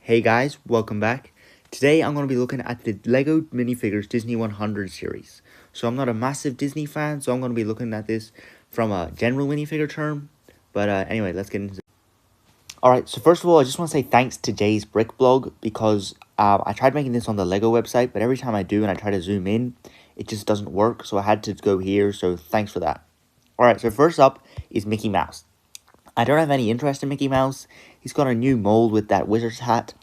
Hey guys, welcome back. Today I'm going to be looking at the LEGO Minifigures Disney 100 series. So I'm not a massive Disney fan, so I'm going to be looking at this from a general minifigure term. But anyway, let's get into it. Alright, so first of all, I just want to say thanks to Jay's Brick blog because I tried making this on the LEGO website, but every time I do and I try to zoom in, it just doesn't work. So I had to go here, so thanks for that. Alright, so first up is Mickey Mouse. I don't have any interest in Mickey Mouse. He's got a new mold with that wizard's hat,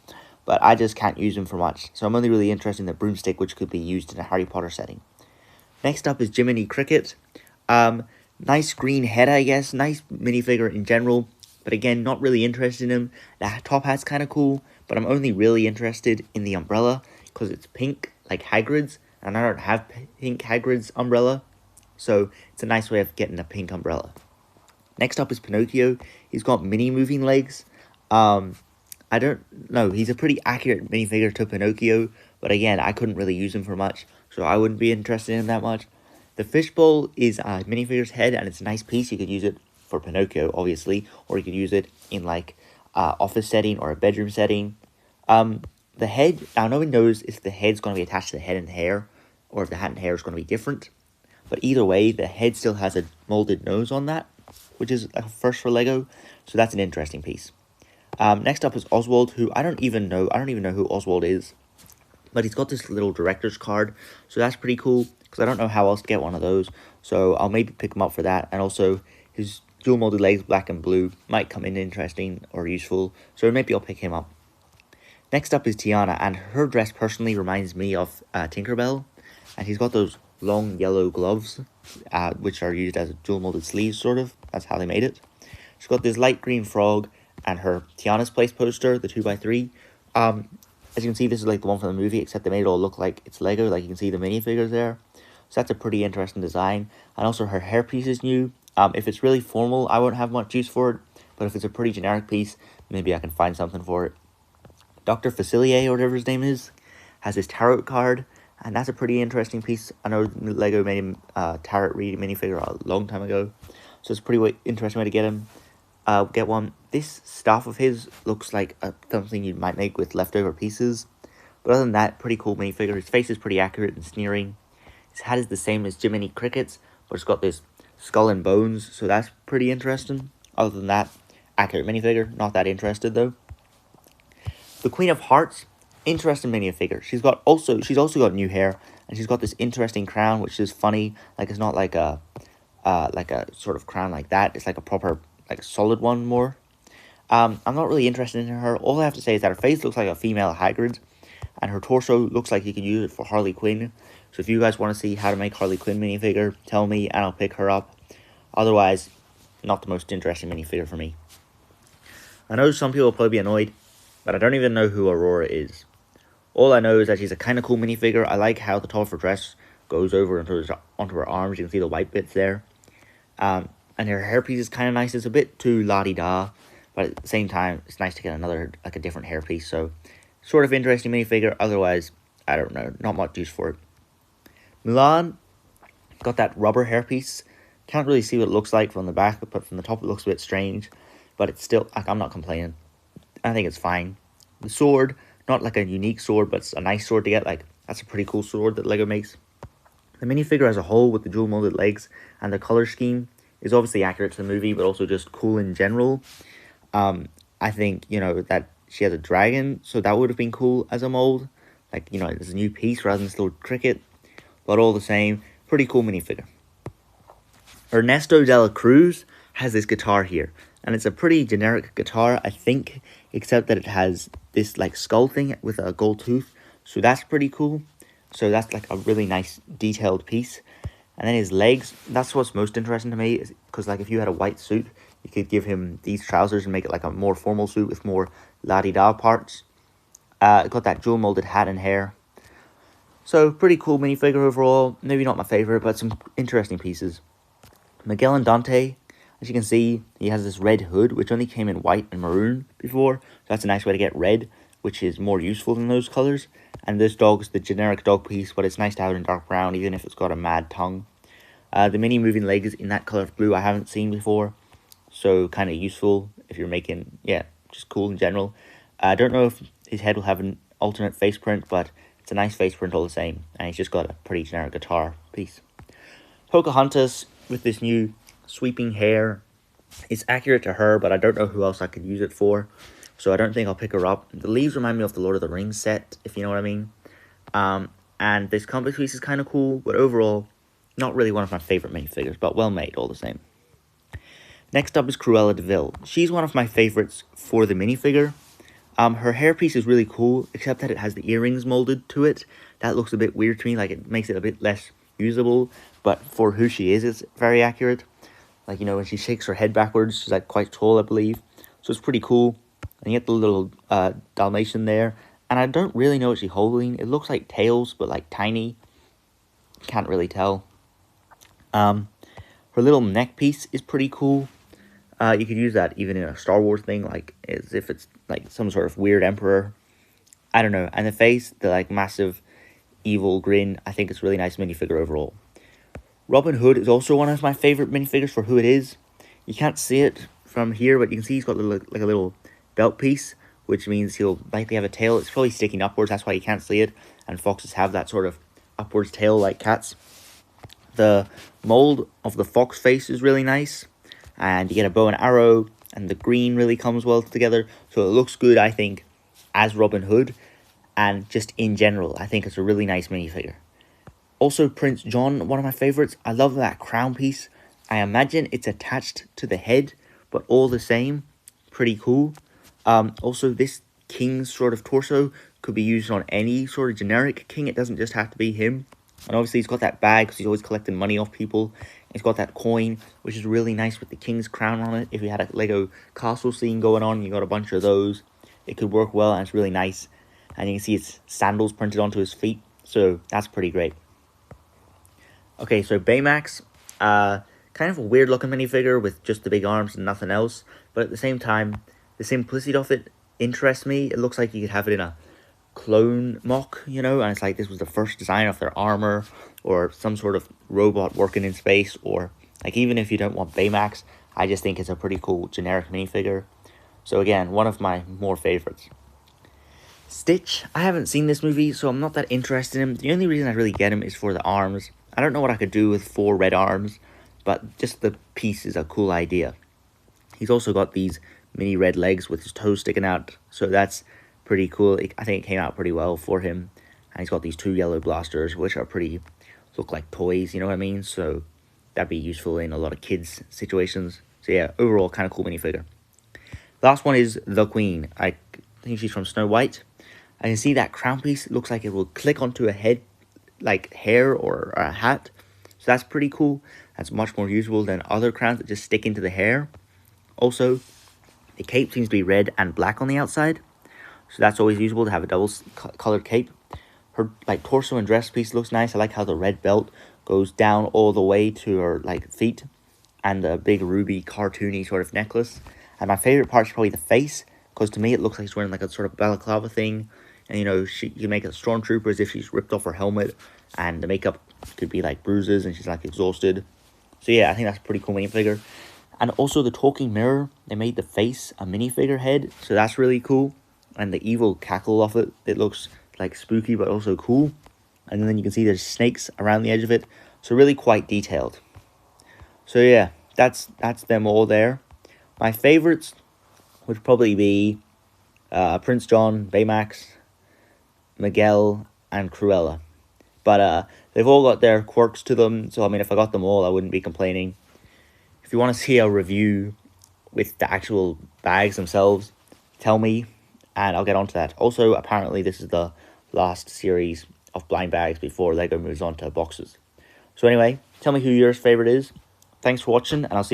but I just can't use him for much. So I'm only really interested in the broomstick, which could be used in a Harry Potter setting. Next up is Jiminy Cricket. Nice green head, I guess. Nice minifigure in general, but again, not really interested in him. The top hat's kind of cool, but I'm only really interested in the umbrella because it's pink, like Hagrid's, and I don't have pink Hagrid's umbrella, so it's a nice way of getting a pink umbrella. Next up is Pinocchio. He's got mini moving legs. I don't know. He's a pretty accurate minifigure to Pinocchio, but again, I couldn't really use him for much, so I wouldn't be interested in him that much. The fishbowl is a minifigure's head, and it's a nice piece. You could use it for Pinocchio, obviously, or you could use it in like office setting or a bedroom setting. The head, now no one knows if the head's going to be attached to the head and hair, or if the hat and hair is going to be different. But either way, the head still has a molded nose on that, which is a first for LEGO, so that's an interesting piece. Next up is Oswald, who I don't even know who Oswald is, but he's got this little director's card, so that's pretty cool, because I don't know how else to get one of those, so I'll maybe pick him up for that, and also his dual molded legs, black and blue, might come in interesting or useful, so maybe I'll pick him up. Next up is Tiana, and her dress personally reminds me of Tinkerbell, and she's got those long yellow gloves, which are used as dual molded sleeves, sort of. That's how they made it. She's got this light green frog and her Tiana's Place poster, the 2x3. As you can see, this is like the one from the movie, except they made it all look like it's Lego. Like you can see the minifigures there. So that's a pretty interesting design. And also her hairpiece is new. If it's really formal, I won't have much use for it. But if it's a pretty generic piece, maybe I can find something for it. Dr. Facilier, or whatever his name is, has his tarot card. And that's a pretty interesting piece. I know LEGO made him tarot read minifigure a long time ago. So it's a pretty interesting way to get one. This staff of his looks like something you might make with leftover pieces. But other than that, pretty cool minifigure. His face is pretty accurate and sneering. His hat is the same as Jiminy Cricket's, but it's got this skull and bones. So that's pretty interesting. Other than that, accurate minifigure. Not that interested though. The Queen of Hearts. Interesting minifigure. She's also got new hair, and she's got this interesting crown, which is funny. Like it's not like a sort of crown like that. It's like a proper like solid one more. I'm not really interested in her. All I have to say is that her face looks like a female Hagrid, and her torso looks like you can use it for Harley Quinn. So if you guys want to see how to make Harley Quinn minifigure, tell me and I'll pick her up. Otherwise, not the most interesting minifigure for me. I know some people will probably be annoyed, but I don't even know who Aurora is. All I know is that she's a kind of cool minifigure. I like how the top of her dress goes over onto her arms. You can see the white bits there. And her hairpiece is kind of nice. It's a bit too la-di-da, but at the same time, it's nice to get another, like a different hairpiece. So, sort of interesting minifigure. Otherwise, I don't know. Not much use for it. Mulan got that rubber hairpiece. Can't really see what it looks like from the back, but from the top it looks a bit strange. But it's still, like, I'm not complaining. I think it's fine. The sword, not like a unique sword, but it's a nice sword to get. Like, that's a pretty cool sword that LEGO makes. The minifigure as a whole, with the dual molded legs and the color scheme, is obviously accurate to the movie, but also just cool in general. I think, that she has a dragon, so that would have been cool as a mold. Like, it's a new piece rather than this little cricket. But all the same, pretty cool minifigure. Ernesto de la Cruz has this guitar here. And it's a pretty generic guitar, I think, except that it has this, like, skull thing with a gold tooth. So that's pretty cool. So that's, like, a really nice detailed piece. And then his legs, that's what's most interesting to me, because, like, if you had a white suit, you could give him these trousers and make it, like, a more formal suit with more la-di-da parts. It got that dual molded hat and hair. So, pretty cool minifigure overall. Maybe not my favorite, but some interesting pieces. Miguel and Dante, as you can see, he has this red hood, which only came in white and maroon before. So that's a nice way to get red, which is more useful than those colors. And this dog's the generic dog piece, but it's nice to have it in dark brown, even if it's got a mad tongue. The mini moving legs in that color of blue I haven't seen before. So kind of useful if you're making, just cool in general. I don't know if his head will have an alternate face print, but it's a nice face print all the same. And he's just got a pretty generic guitar piece. Pocahontas with this new sweeping hair. It's accurate to her, but I don't know who else I could use it for. So I don't think I'll pick her up. The leaves remind me of the Lord of the Rings set, if you know what I mean. And this comic piece is kind of cool, but overall, not really one of my favorite minifigures, but well made all the same. Next up is Cruella de Vil. She's one of my favorites for the minifigure. Her hairpiece is really cool, except that it has the earrings molded to it. That looks a bit weird to me, like it makes it a bit less usable, but for who she is, it's very accurate. Like, you know, when she shakes her head backwards, she's like quite tall, I believe. So it's pretty cool. And you get the little Dalmatian there. And I don't really know what she's holding. It looks like tails, but like tiny. Can't really tell. Her little neck piece is pretty cool. You could use that even in a Star Wars thing, like as if it's like some sort of weird emperor. I don't know. And the face, the like massive evil grin, I think it's really nice minifigure overall. Robin Hood is also one of my favorite minifigures for who it is. You can't see it from here, but you can see he's got like a little belt piece, which means he'll likely have a tail. It's probably sticking upwards, that's why you can't see it. And foxes have that sort of upwards tail like cats. The mold of the fox face is really nice. And you get a bow and arrow, and the green really comes well together. So it looks good, I think, as Robin Hood. And just in general, I think it's a really nice minifigure. Also, Prince John, one of my favorites. I love that crown piece. I imagine it's attached to the head, but all the same, pretty cool. Also, this king's sort of torso could be used on any sort of generic king. It doesn't just have to be him. And obviously, he's got that bag because he's always collecting money off people. He's got that coin, which is really nice with the king's crown on it. If you had a Lego castle scene going on, you got a bunch of those. It could work well, and it's really nice. And you can see his sandals printed onto his feet, so that's pretty great. Okay, so Baymax, kind of a weird looking minifigure with just the big arms and nothing else. But at the same time, the simplicity of it interests me. It looks like you could have it in a clone mock, you know, and it's like this was the first design of their armor, or some sort of robot working in space, or like even if you don't want Baymax, I just think it's a pretty cool generic minifigure. So again, one of my more favorites. Stitch, I haven't seen this movie, so I'm not that interested in him. The only reason I really get him is for the arms. I don't know what I could do with 4 red arms, but just the piece is a cool idea. He's also got these mini red legs with his toes sticking out, so that's pretty cool. I think it came out pretty well for him. And he's got these 2 yellow blasters, which are pretty, look like toys, you know what I mean? So that'd be useful in a lot of kids' situations. So yeah, overall, kind of cool minifigure. Last one is the Queen. I think she's from Snow White. I can see that crown piece. It looks like it will click onto a head, like hair or a hat. So that's pretty cool. That's much more usable than other crowns that just stick into the hair. Also, the cape seems to be red and black on the outside. So that's always usable to have a double colored cape. Her like torso and dress piece looks nice. I like how the red belt goes down all the way to her like feet. And the big ruby cartoony sort of necklace. And my favorite part is probably the face. Because to me it looks like she's wearing like a sort of balaclava thing. And, you know, you make a stormtrooper as if she's ripped off her helmet. And the makeup could be, like, bruises and she's, like, exhausted. So, yeah, I think that's a pretty cool minifigure. And also the talking mirror. They made the face a minifigure head. So that's really cool. And the evil cackle of it. It looks, like, spooky but also cool. And then you can see there's snakes around the edge of it. So really quite detailed. So, yeah, that's them all there. My favorites would probably be Prince John, Baymax, Miguel, and Cruella. But they've all got their quirks to them, so I mean, if I got them all, I wouldn't be complaining. If you want to see a review with the actual bags themselves, tell me, and I'll get onto that. Also, apparently, this is the last series of blind bags before LEGO moves on to boxes. So anyway, tell me who your favorite is. Thanks for watching, and I'll see you.